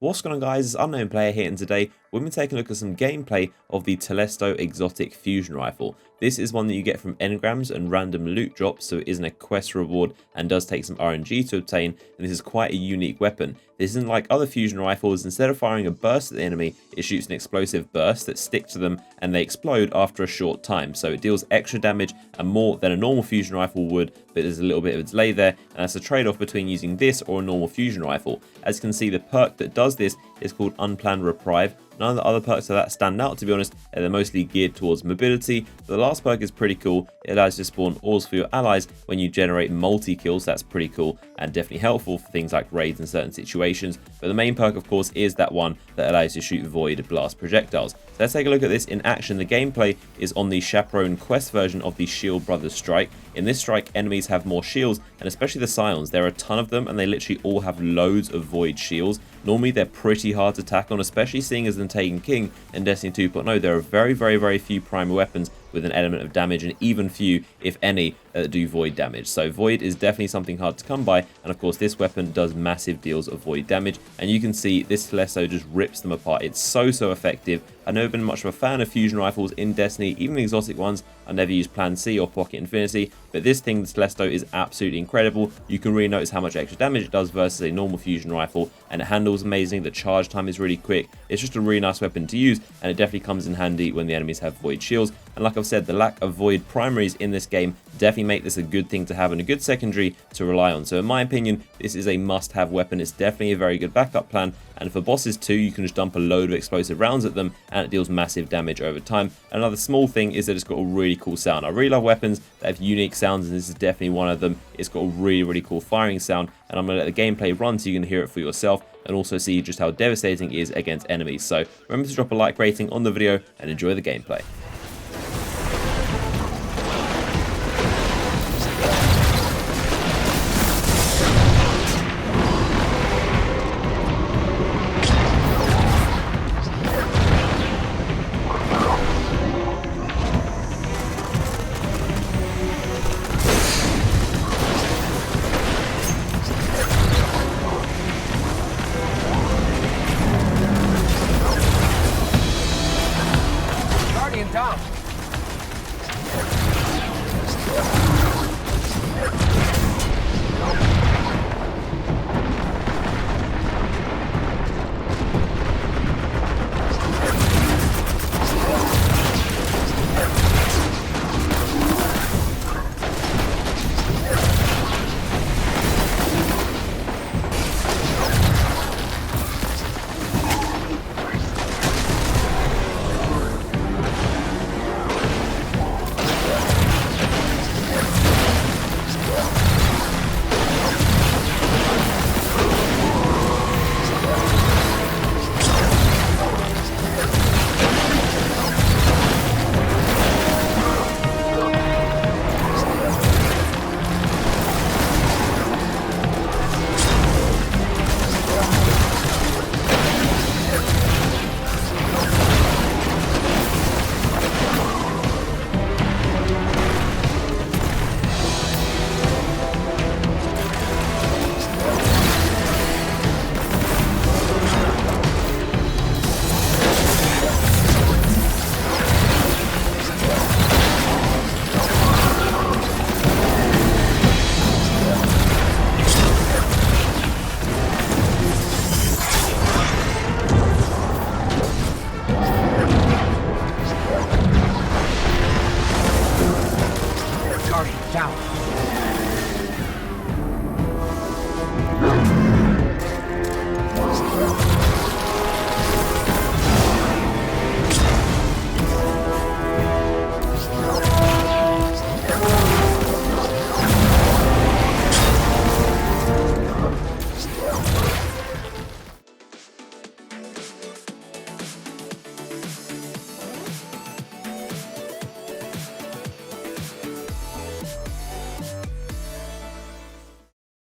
What's going on, guys? It's Unknown Player here, and today we're going to be taking a look at some gameplay of the Telesto exotic fusion rifle. This is one that you get from engrams and random loot drops, so it isn't a quest reward and does take some RNG to obtain, and this is quite a unique weapon. This isn't like other fusion rifles. Instead of firing a burst at the enemy, it shoots an explosive burst that sticks to them and they explode after a short time, so it deals extra damage and more than a normal fusion rifle would, but there's a little bit of a delay there, and that's a trade-off between using this or a normal fusion rifle. As you can see, the perk that does this is called Unplanned Reprieve. None of the other perks of that stand out, to be honest, and they're mostly geared towards mobility. The last perk is pretty cool. It allows you to spawn ores for your allies when you generate multi-kills. That's pretty cool and definitely helpful for things like raids in certain situations. But the main perk, of course, is that one that allows you to shoot void blast projectiles. So let's take a look at this in action. The gameplay is on the Chaperone quest version of the Shield Brothers strike. In this strike, enemies have more shields, and especially the Scions. There are a ton of them, and they literally all have loads of void shields. Normally, they're pretty hard to attack on, especially seeing as them taking King in Destiny 2.0. There are very few primary weapons with an element of damage, and even few, if any, that do void damage. So void is definitely something hard to come by, and of course this weapon does massive deals of void damage, and you can see this Telesto just rips them apart. It's so effective. I've never been much of a fan of fusion rifles in Destiny, even the exotic ones. I never used Plan C or Pocket Infinity, but this thing, the Telesto, is absolutely incredible. You can really notice how much extra damage it does versus a normal fusion rifle, and it handles amazing. The charge time is really quick. It's just a really nice weapon to use, and it definitely comes in handy when the enemies have void shields. And like I've said, the lack of void primaries in this game definitely make this a good thing to have and a good secondary to rely on. So in my opinion, this is a must-have weapon. It's definitely a very good backup plan, and for bosses too, you can just dump a load of explosive rounds at them and it deals massive damage over time. Another small thing is that it's got a really cool sound. I really love weapons that have unique sounds, and this is definitely one of them. It's got a really cool firing sound, and I'm going to let the gameplay run so you can hear it for yourself and also see just how devastating it is against enemies. So remember to drop a like rating on the video and enjoy the gameplay.